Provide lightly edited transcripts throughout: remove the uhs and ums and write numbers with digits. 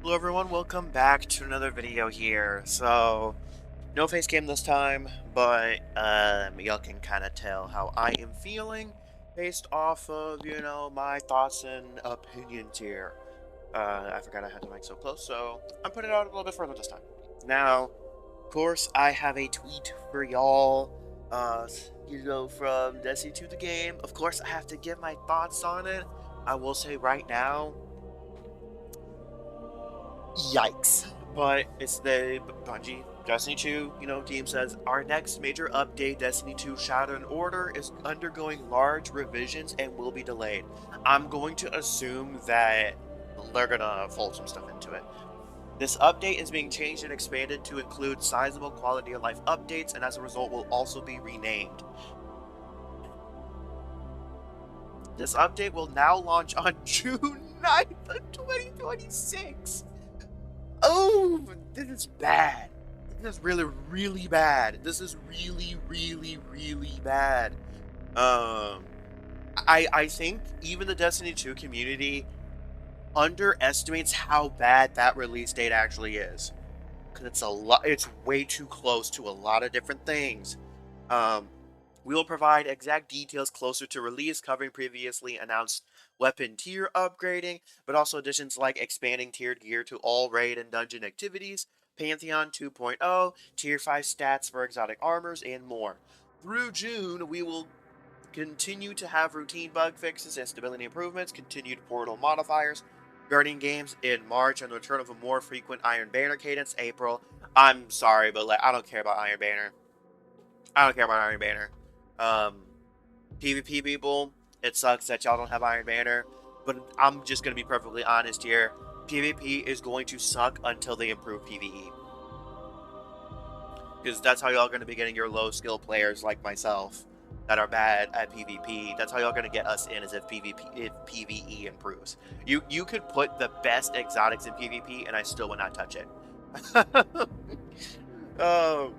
Hello everyone, welcome back to another video here. So, no face cam this time, but y'all can kind of tell how I am feeling based off of, my thoughts and opinions here. I forgot I had the mic so close, so I'm putting it out a little bit further this time. Now, of course, I have a tweet for y'all, from Destiny 2 the game. Of course, I have to give my thoughts on it. I will say right now, yikes. But it's the Bungie Destiny 2, team says our next major update, Destiny 2 Shadow and Order, is undergoing large revisions and will be delayed. I'm going to assume that they're gonna fold some stuff into it. This update is being changed and expanded to include sizable quality of life updates, and as a result will also be renamed. This update will now launch on June 9th of 2026. Oh, this is bad. This is really, really bad. This is really, really, really bad. I think even the Destiny 2 community underestimates how bad that release date actually is. Because it's way too close to a lot of different things. We will provide exact details closer to release, covering previously announced weapon tier upgrading, but also additions like expanding tiered gear to all raid and dungeon activities, Pantheon 2.0, tier 5 stats for exotic armors, and more. Through June, we will continue to have routine bug fixes and stability improvements, continued portal modifiers, Guardian games in March, and the return of a more frequent Iron Banner cadence April. I'm sorry, but I don't care about Iron Banner. I don't care about Iron Banner. Um, PvP people, it sucks that y'all don't have Iron Banner, but I'm just gonna be perfectly honest here. PvP is going to suck until they improve PvE, because that's how y'all gonna be getting your low skill players like myself that are bad at PvP. That's how y'all gonna get us in, is if PvE improves. You could put the best exotics in PvP, and I still would not touch it. um,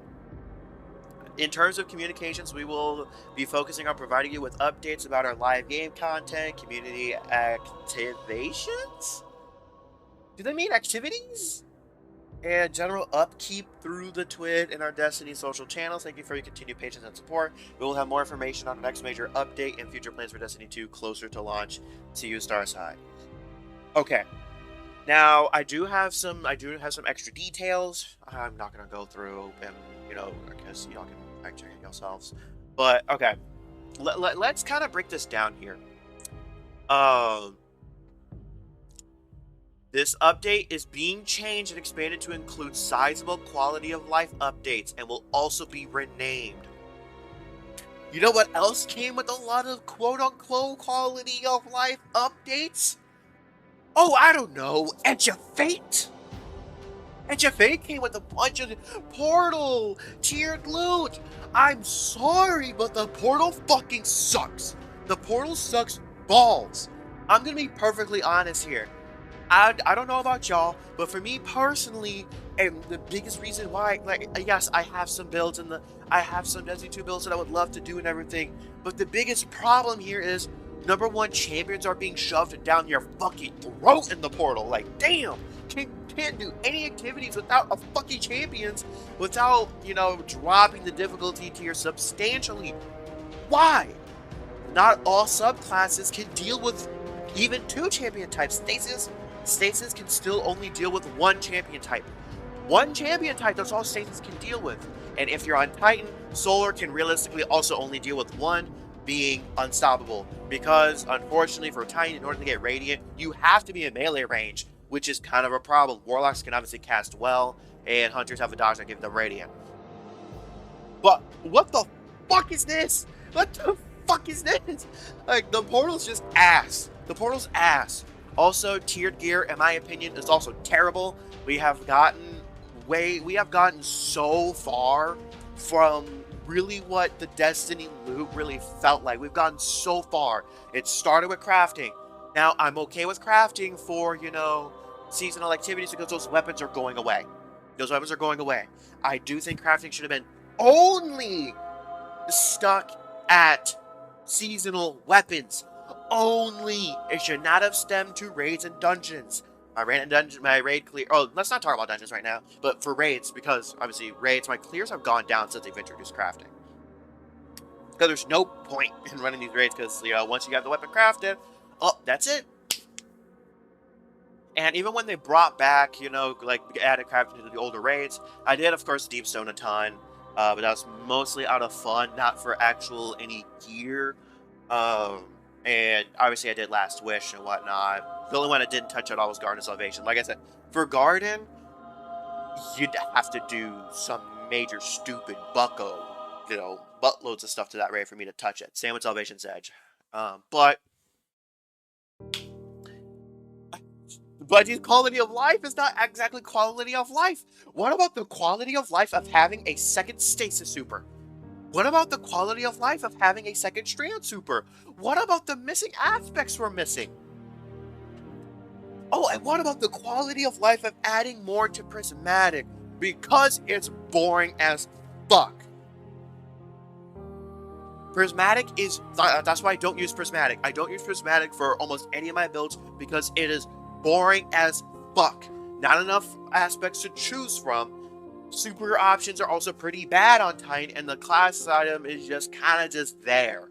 In terms of communications, we will be focusing on providing you with updates about our live game content, community activations? Do they mean activities? And general upkeep through the Twit and our Destiny social channels. Thank you for your continued patience and support. We will have more information on the next major update and future plans for Destiny 2 closer to launch. See you, Starside. Okay. Now I do have some extra details. I'm not gonna go through and because y'all can fact check it yourselves. But okay, let's kind of break this down here. Um, this update is being changed and expanded to include sizable quality of life updates and will also be renamed. You know what else came with a lot of quote unquote quality of life updates? Oh, I don't know, Edge of Fate. Edge of Fate came with a bunch of Portal tiered loot. I'm sorry, but the Portal fucking sucks. The Portal sucks balls. I'm gonna be perfectly honest here. I don't know about y'all, but for me personally, and the biggest reason why, yes, I have some builds I have some Destiny 2 builds that I would love to do and everything, but the biggest problem here is, number one, champions are being shoved down your fucking throat in the portal. Like, damn, can't do any activities without a fucking champions, without, dropping the difficulty tier substantially. Why? Not all subclasses can deal with even 2 champion types. Stasis can still only deal with 1 champion type. 1 champion type, that's all Stasis can deal with. And if you're on Titan, Solar can realistically also only deal with 1, being Unstoppable. Because, unfortunately for Titan, in order to get Radiant, you have to be in melee range, which is kind of a problem. Warlocks can obviously cast well, and Hunters have a dodge that gives them Radiant. But what the fuck is this? What the fuck is this? Like, the portal's just ass. The portal's ass. Also, tiered gear, in my opinion, is also terrible. We have gotten so far from really what the Destiny loot really felt like. We've gotten so far. It started with crafting. Now, I'm okay with crafting for, seasonal activities because those weapons are going away. Those weapons are going away. I do think crafting should have been only stuck at seasonal weapons. Only. It should not have stemmed to raids and dungeons. my raid clear. Oh, let's not talk about dungeons right now. But for raids, because obviously raids, my clears have gone down since they've introduced crafting. Because there's no point in running these raids, because once you have the weapon crafted, oh, that's it. And even when they brought back, like added crafting to the older raids, I did, of course, Deepstone a ton, but that was mostly out of fun, not for actual any gear. And obviously I did Last Wish and whatnot. The only one I didn't touch at all was Garden of Salvation. Like I said, for Garden, you'd have to do some major stupid bucko, buttloads of stuff to that raid for me to touch it. Same with Salvation's Edge. But the quality of life is not exactly quality of life. What about the quality of life of having a second Stasis Super? What about the quality of life of having a second Strand Super? What about the missing aspects we're missing? Oh, and what about the quality of life of adding more to Prismatic? Because it's boring as fuck. Prismatic is... That's why I don't use Prismatic. I don't use Prismatic for almost any of my builds because it is boring as fuck. Not enough aspects to choose from. Super options are also pretty bad on Titan, and the class item is just kind of just there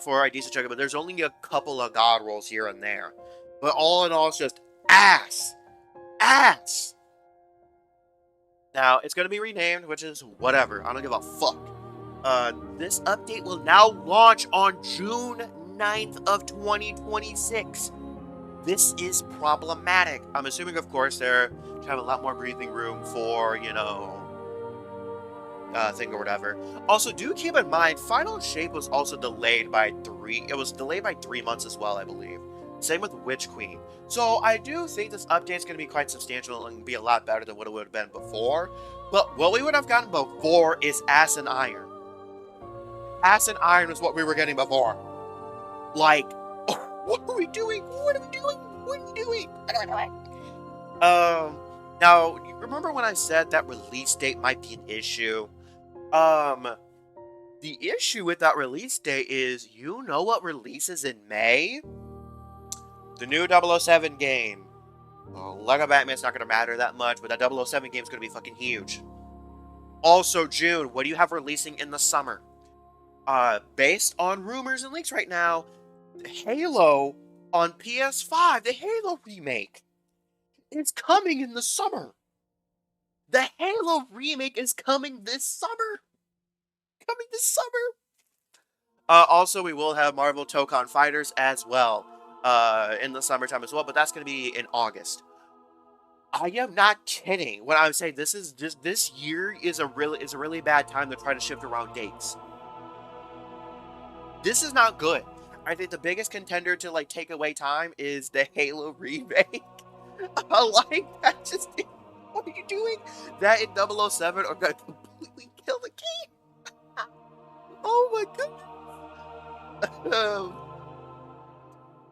for a decent chunk of it. There's only a couple of god rolls here and there. But all in all, it's just ass. Ass! Now, it's going to be renamed, which is whatever. I don't give a fuck. This update will now launch on June 9th of 2026. This is problematic. I'm assuming, of course, they're trying to have a lot more breathing room for, thing or whatever. Also, do keep in mind, Final Shape was also delayed by 3 months as well, I believe. Same with Witch Queen. So I do think this update is going to be quite substantial and be a lot better than what it would have been before. But what we would have gotten before is Ass and Iron. Ass and Iron is what we were getting before. Like, what are we doing? What are we doing? What are we doing? Now, you remember when I said that release date might be an issue? The issue with that release date is, you know what releases in May? The new 007 game. Lego Batman's not going to matter that much, but that 007 game is going to be fucking huge. Also, June, what do you have releasing in the summer? Based on rumors and leaks right now, Halo on PS5, the Halo remake, is coming in the summer. The Halo remake is coming this summer. Also, we will have Marvel Tokon Fighters as well in the summertime as well, but that's going to be in August. I am not kidding when I say this year is a really bad time to try to shift around dates. This is not good. I think the biggest contender to take away time is the Halo remake. That just... What are you doing? That in 007 are going to completely kill the game. Oh my goodness.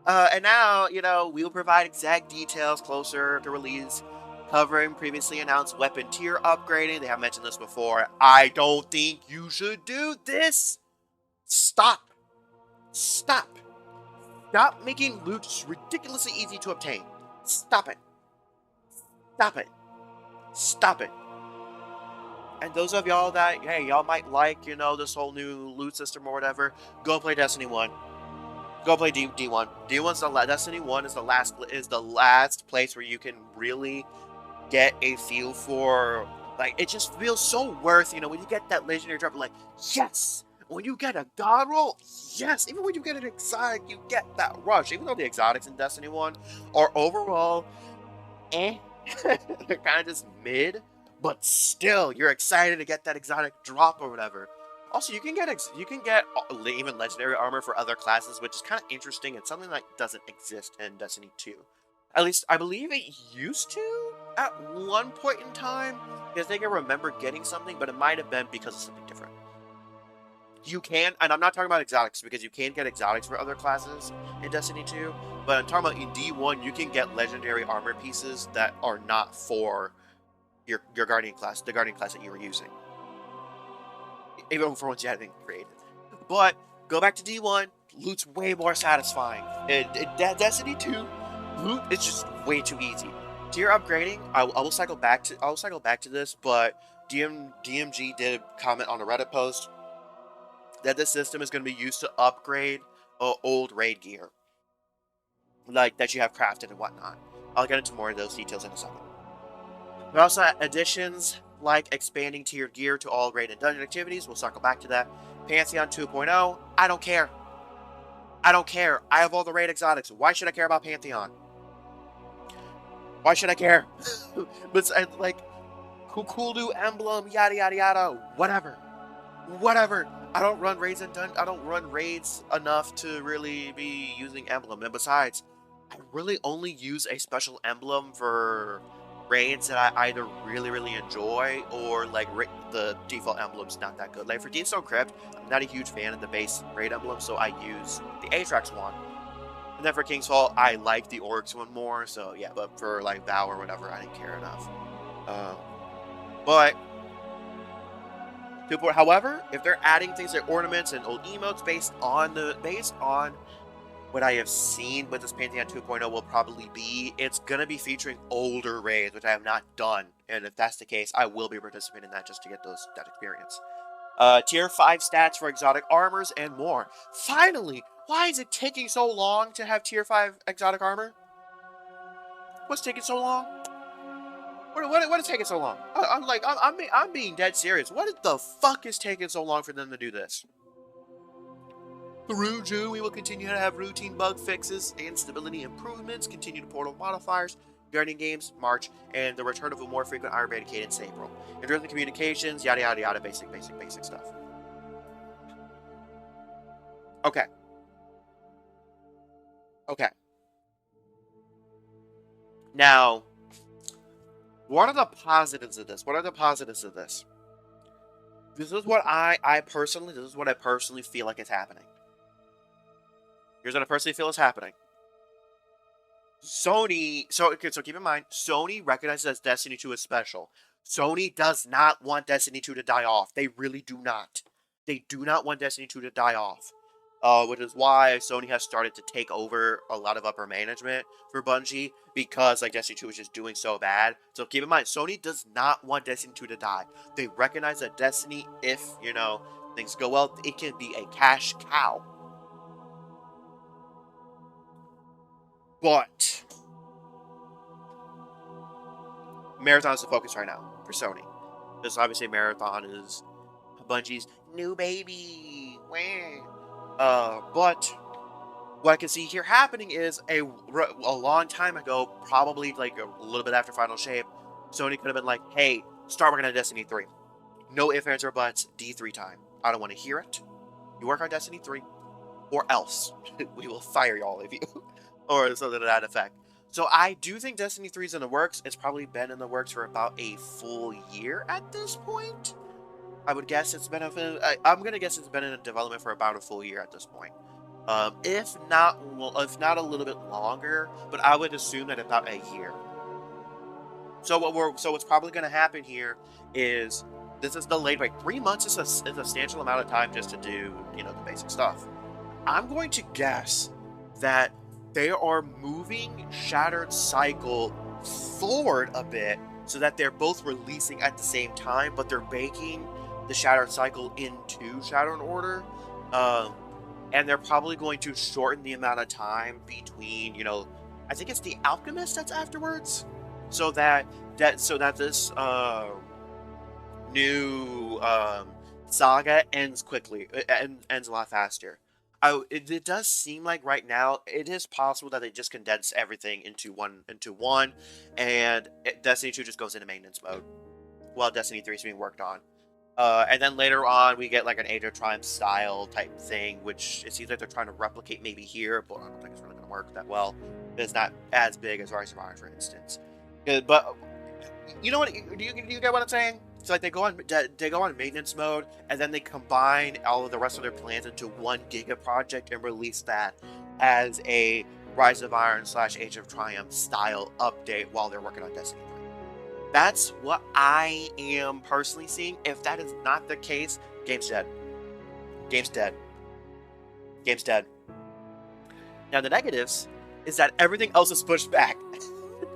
And now, we'll provide exact details closer to release, covering previously announced weapon tier upgrading. They have mentioned this before. I don't think you should do this. Stop making loot ridiculously easy to obtain. Stop it. And those of y'all that, hey, y'all might like, this whole new loot system or whatever, go play Destiny 1. Go play D1. Destiny 1 is the last place where you can really get a feel for, it just feels so worth, when you get that legendary drop, yes! When you get a god roll, yes! Even when you get an exotic, you get that rush. Even though the exotics in Destiny 1 are overall, they're kind of just mid, but still, you're excited to get that exotic drop or whatever. Also, you can get even legendary armor for other classes, which is kind of interesting and something that doesn't exist in Destiny 2. At least, I believe it used to at one point in time, because I think I remember getting something, but it might have been because of something different. You can, and I'm not talking about exotics, because you can get exotics for other classes in Destiny 2, but I'm talking about in D1, you can get legendary armor pieces that are not for your Guardian class, the Guardian class that you were using. Even for ones you hadn't created. But, go back to D1, loot's way more satisfying. In Destiny 2, It's just way too easy. Tier upgrading, I will cycle back to this, but DMG did comment on a Reddit post that this system is going to be used to upgrade old raid gear, like that you have crafted and whatnot. I'll get into more of those details in a second. There are also additions like expanding tiered gear to all raid and dungeon activities. We'll circle back to that. Pantheon 2.0, I don't care. I don't care. I have all the raid exotics. Why should I care about Pantheon? Why should I care? But like, Kukulu emblem, yada yada yada, whatever. I don't run raids I don't run raids enough to really be using emblem. And besides, I really only use a special emblem for raids that I either really enjoy or like the default emblem's not that good. Like for Deepstone Crypt, I'm not a huge fan of the base raid emblem, so I use the Atrax one. And then for King's Fall, I like the Oryx one more, so yeah, but for like Vow or whatever, I didn't care enough. But however, if they're adding things like ornaments and old emotes based on what I have seen with this Pantheon 2.0 will probably be, it's gonna be featuring older raids, which I have not done. And if that's the case, I will be participating in that just to get that experience. Tier 5 stats for exotic armors and more. Finally! Why is it taking so long to have tier 5 exotic armor? What's taking so long? What is taking so long? I'm being dead serious. What the fuck is taking so long for them to do this? Through June, we will continue to have routine bug fixes and stability improvements, continue to portal modifiers, Guardian Games, March, and the return of a more frequent Iron Band cadence in April. In terms of communications, yada yada yada, basic stuff. Okay. Now, what are the positives of this? This is what I personally feel like is happening. Here's what I personally feel is happening. Sony, so keep in mind, Sony recognizes that Destiny 2 is special. Sony does not want Destiny 2 to die off. They really do not. They do not want Destiny 2 to die off. Which is why Sony has started to take over a lot of upper management for Bungie, because like Destiny 2 is just doing so bad. So keep in mind, Sony does not want Destiny 2 to die. They recognize that Destiny, if, things go well, it can be a cash cow. But Marathon is the focus right now for Sony. Because obviously Marathon is Bungie's new baby. But what I can see here happening is a long time ago, probably like a little bit after Final Shape, Sony could have been like, hey, start working on Destiny 3. No ifs, ands, or buts, D3 time. I don't want to hear it. You work on Destiny 3, or else we will fire all of you. Or something to that effect. So I do think Destiny 3 is in the works. It's probably been in the works for about a full year at this point. I would guess it's been I'm gonna guess it's been in development for about a full year at this point. If not a little bit longer, but I would assume that about a year. So what's probably gonna happen here is this is delayed by 3 months. Is a substantial amount of time just to do the basic stuff. I'm going to guess that they are moving Shattered Cycle forward a bit so that they're both releasing at the same time, but they're baking the Shattered Cycle into Shattered Order. And they're probably going to shorten the amount of time between, I think it's the Alchemist that's afterwards. So that this new saga ends quickly. It ends a lot faster. It does seem like right now it is possible that they just condense everything into one, and Destiny 2 just goes into maintenance mode while Destiny 3 is being worked on. And then later on we get like an Age of Triumph style type thing, which it seems like they're trying to replicate maybe here, but I don't think it's really going to work that well. It's not as big as Rise of Iron, for instance. But you know what? Do you get what I'm saying? It's like they go on maintenance mode, and then they combine all of the rest of their plans into one Giga project and release that as a Rise of Iron / Age of Triumph style update while they're working on Destiny 3. That's what I am personally seeing. If that is not the case, game's dead. Game's dead. Now the negatives is that everything else is pushed back.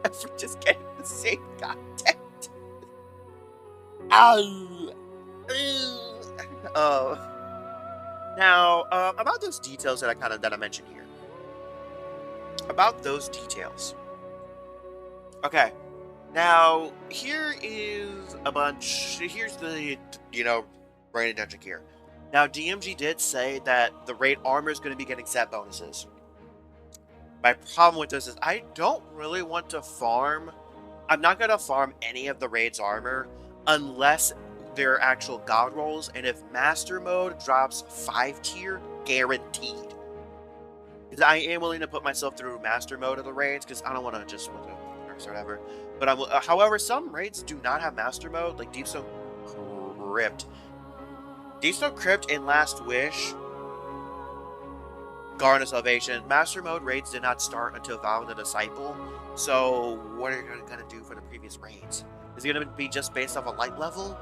We're just getting the same content. Ow! Now, about those details that I mentioned here. About those details. Okay. Now, here is a bunch. Here's the, raid and dungeon gear. Now, DMG did say that the raid armor is going to be getting set bonuses. My problem with this is I don't really want to farm. I'm not going to farm any of the raid's armor unless they're actual god rolls, and if master mode drops 5 tier, guaranteed. Because I am willing to put myself through master mode of the raids, because I don't want to just with or whatever. But however, some raids do not have master mode, like Deepstone Crypt. Deepstone Crypt and Last Wish, Garden of Salvation, master mode raids did not start until Vow of the Disciple. So what are you going to do for the previous raids? Is it going to be just based off a light level?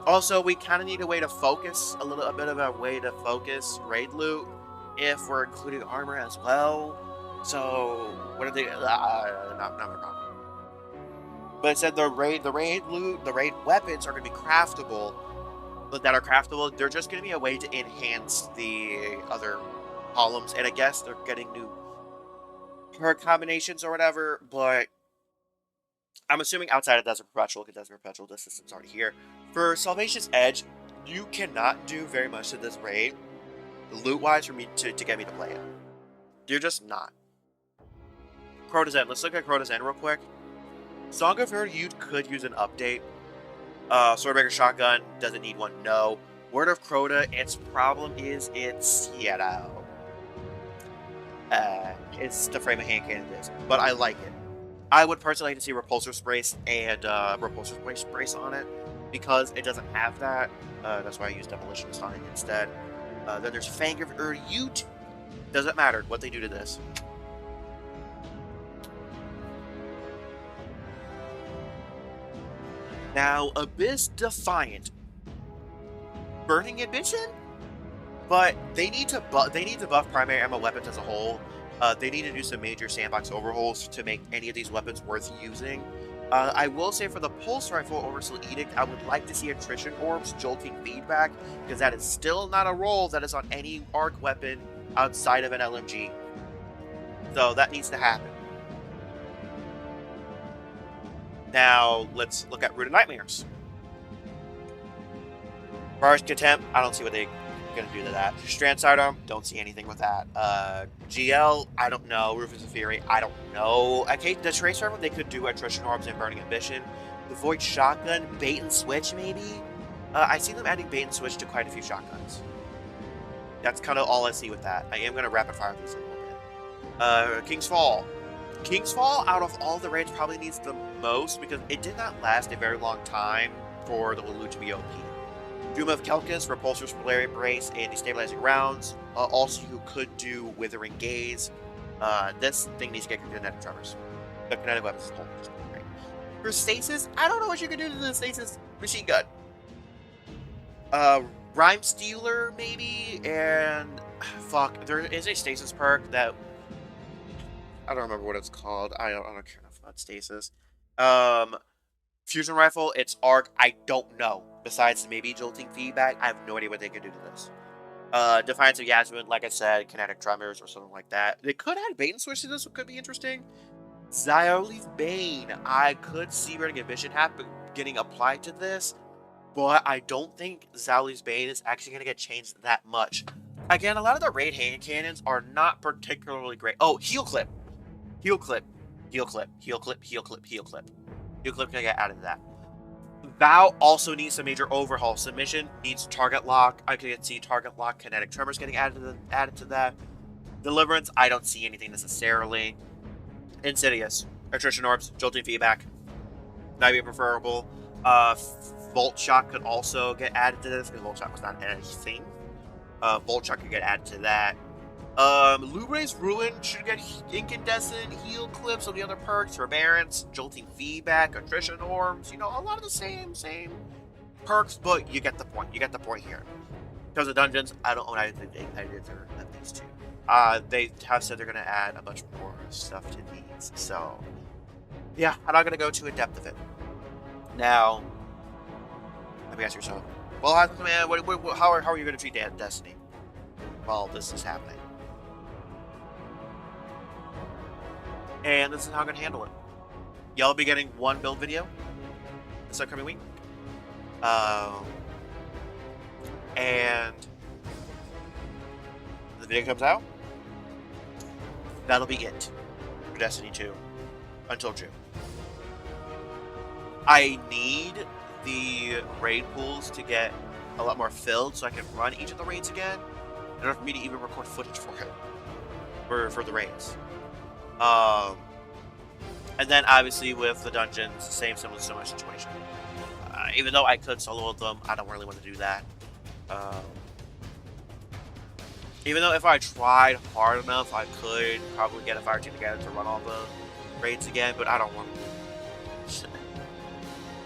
Also, we kind of need a way to focus, a bit of a way to focus raid loot if we're including armor as well. So what are they? Not a problem. But it said the raid loot, the raid weapons are going to be craftable. But that are craftable, they're just going to be a way to enhance the other columns. And I guess they're getting new perk combinations or whatever. But I'm assuming outside of Desert Perpetual, because Desert Perpetual, this system's already here. For Salvation's Edge, you cannot do very much to this raid, loot-wise, for me to get me to play it. You're just not. Crota's End. Let's look at Crota's End real quick. Song of Her Youth could use an update. Swordbreaker Shotgun doesn't need one, no. Word of Crota, its problem is it's, it's the frame of hand cannon it is, but I like it. I would personally like to see Repulsor Brace and Repulsor Brace on it, because it doesn't have that. That's why I use Demolitionist on it instead. Then there's Fang of Ur-Ute. Doesn't matter what they do to this. Now, Abyss Defiant, Burning Ambition, but they need to buff primary ammo weapons as a whole. They need to do some major sandbox overhauls to make any of these weapons worth using. I will say for the Pulse Rifle Oversoul Edict, I would like to see Attrition Orbs Jolting Feedback, because that is still not a roll that is on any arc weapon outside of an LMG. So that needs to happen. Now, let's look at Root of Nightmares. Bar's Contempt, I don't see what they're going to do to that. Strand Sidearm, don't see anything with that. GL, I don't know. Rufus of Fury, I don't know. Okay, the Trace Rifle, they could do Attrition Orbs and Burning Ambition. The Void Shotgun, Bait and Switch, maybe? I see them adding Bait and Switch to quite a few shotguns. That's kind of all I see with that. I am going to rapid fire these a little bit. King's Fall. King's Fall, out of all the raids, probably needs the most, because it did not last a very long time for the loot to be OP. Doom of Kelkis, Repulsor Spolaria Brace, and Destabilizing Rounds. Also, you could do Withering Gaze. This thing needs to get kinetic tremors. The kinetic weapons is whole. Great. For Stasis, I don't know what you can do to the Stasis machine gun. Rhyme Stealer, maybe, and fuck, there is a Stasis perk that I don't remember what it's called. I don't care enough about Stasis. Fusion Rifle, it's arc. I don't know. Besides maybe Jolting Feedback, I have no idea what they could do to this. Defiance of Yasmin, like I said, Kinetic Tremors or something like that. They could add Bait and Switch to this, could be interesting. Zyoli's Bane, I could see Burning Ambition getting applied to this, but I don't think Zyoli's Bane is actually going to get changed that much. Again, a lot of the raid hand cannons are not particularly great. Oh, Heal Clip. Heal Clip. Heal Clip. Heal Clip. Heal Clip. Heal Clip. Heal Clip can get added to that. Vow also needs a major overhaul. Submission needs Target Lock. I could see Target Lock, Kinetic Tremors getting added to that. Deliverance, I don't see anything necessarily. Insidious, Attrition Orbs, Jolting Feedback, might be preferable. Volt Shock could also get added to this, because Volt Shock was not anything. Volt Shock could get added to that. Lubre's Ruin should get Incandescent, Heal Clips, all the other perks, Forbearance, Jolting Feedback, Attrition Orbs, you know, a lot of the same perks, but you get the point. You get the point here. In terms of dungeons, I don't own either of these two. they have said they're going to add a bunch more stuff to these. So, yeah, I'm not going to go too in depth of it. Now, let me ask yourself, well, man, how are you going to treat Destiny while this is happening? And this is how I'm going to handle it. Y'all will be getting one build video this upcoming week. And the video comes out, that'll be it for Destiny 2 until June. I need the raid pools to get a lot more filled so I can run each of the raids again in order for me to even record footage for it, for the raids. And then obviously with the dungeons, same similar situation. Even though I could solo them, I don't really want to do that. Even though if I tried hard enough, I could probably get a fire team together to run all the raids again, but I don't want to.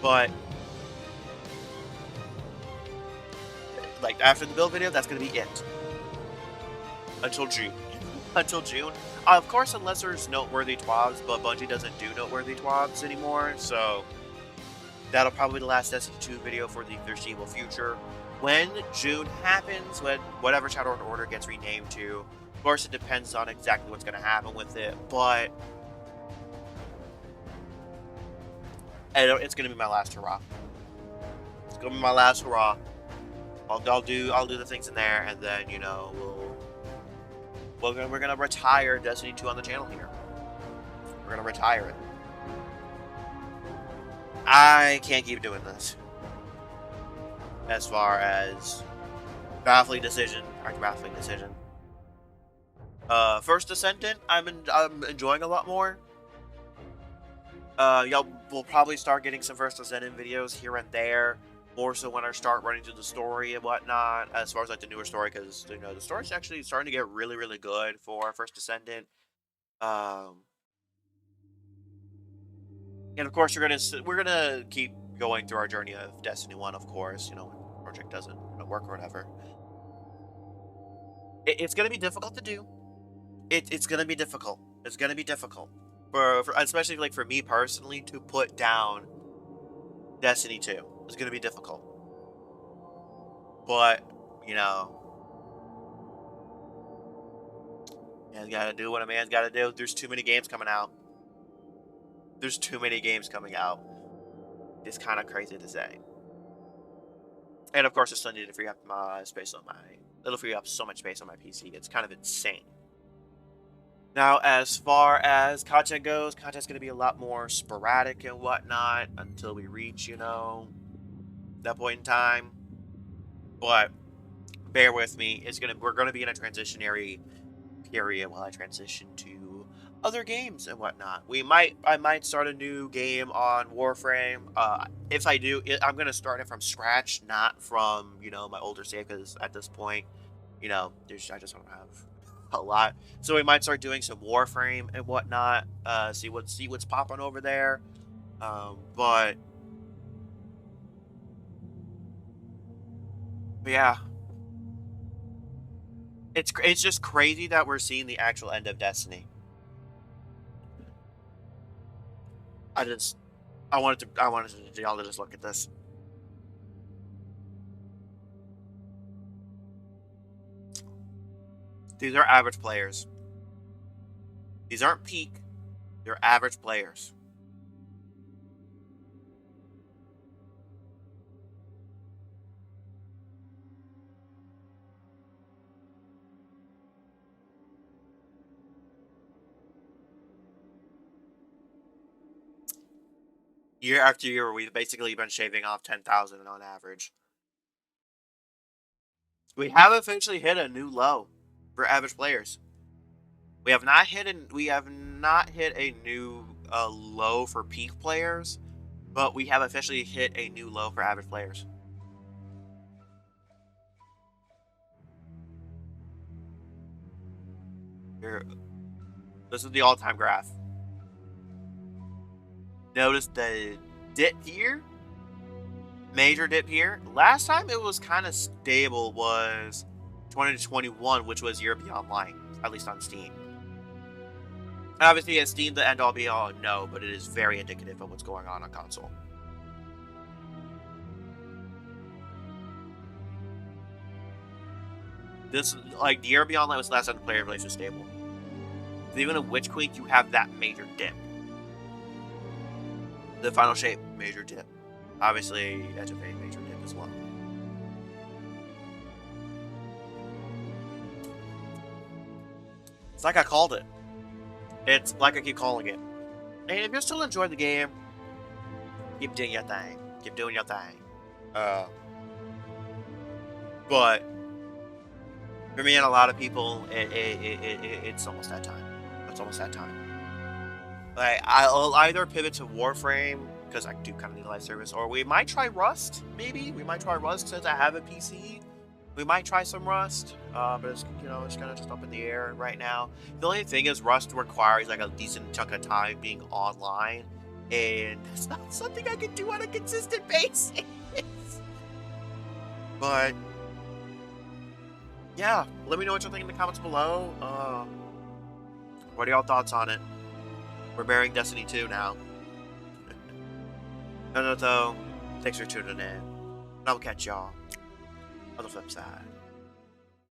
But like after the build video, that's gonna be it until June. Until June. Of course, unless there's noteworthy TWABs, but Bungie doesn't do noteworthy TWABs anymore, so that'll probably be the last Destiny 2 video for the foreseeable future. When June happens, when whatever Shadowrun Order gets renamed to, of course it depends on exactly what's going to happen with it, but it's going to be my last hurrah. It's going to be my last hurrah. I'll do the things in there, and then, you know, we're going to retire Destiny 2 on the channel here. We're going to retire it. I can't keep doing this. As far as baffling decision, after baffling decision. First Ascendant, I'm enjoying a lot more. Y'all will probably start getting some First Ascendant videos here and there. More so when I start running through the story and whatnot, as far as like the newer story, because you know the story's actually starting to get really, really good for First Descendant. And of course, we're gonna keep going through our journey of Destiny 1, of course. You know, when the project doesn't work or whatever. It's gonna be difficult to do. It's gonna be difficult. It's gonna be difficult for especially like for me personally to put down Destiny 2. It's going to be difficult. But, you know, man's got to do what a man's got to do. There's too many games coming out. There's too many games coming out. It's kind of crazy to say. And of course, I still need to free up my space on it'll free up so much space on my PC. It's kind of insane. Now, as far as content goes, content's going to be a lot more sporadic and whatnot until we reach, you know, that point in time. But bear with me. We're gonna be in a transitionary period while I transition to other games and whatnot. I might start a new game on Warframe. If I do, I'm gonna start it from scratch, not from, you know, my older save, because at this point, you know, I just don't have a lot. So we might start doing some Warframe and whatnot. See what's popping over there. But yeah, it's just crazy that we're seeing the actual end of Destiny. I wanted y'all to just look at this. These are average players. These aren't peak. They're average players. Year after year, we've basically been shaving off 10,000 on average. We have officially hit a new low for average players. We have not hit a new low for peak players, but we have officially hit a new low for average players. Here, this is the all-time graph. Notice the dip here, major dip here. Last time it was kind of stable was 2021, which was Year Beyond Light, at least on Steam. Obviously, is Steam the end all be all? No, but it is very indicative of what's going on console. This, like, the Year Beyond Light was the last time the player base was stable. Even in Witch Queen, you have that major dip. The Final Shape, major dip. Obviously, Edge of Fate, major dip as well. It's like I called it. It's like I keep calling it. And if you're still enjoying the game, keep doing your thing. Keep doing your thing. But for me and a lot of people, it's almost that time. It's almost that time. Like, I'll either pivot to Warframe, because I do kind of need a live service, or we might try Rust, maybe. We might try Rust since I have a PC. We might try some Rust, but it's, you know, it's kind of just up in the air right now. The only thing is Rust requires like a decent chunk of time being online, and that's not something I can do on a consistent basis. But yeah, let me know what you think in the comments below. What are y'all thoughts on it? We're bearing Destiny 2 now. No, thanks for tuning in. And I'll catch y'all on the flip side.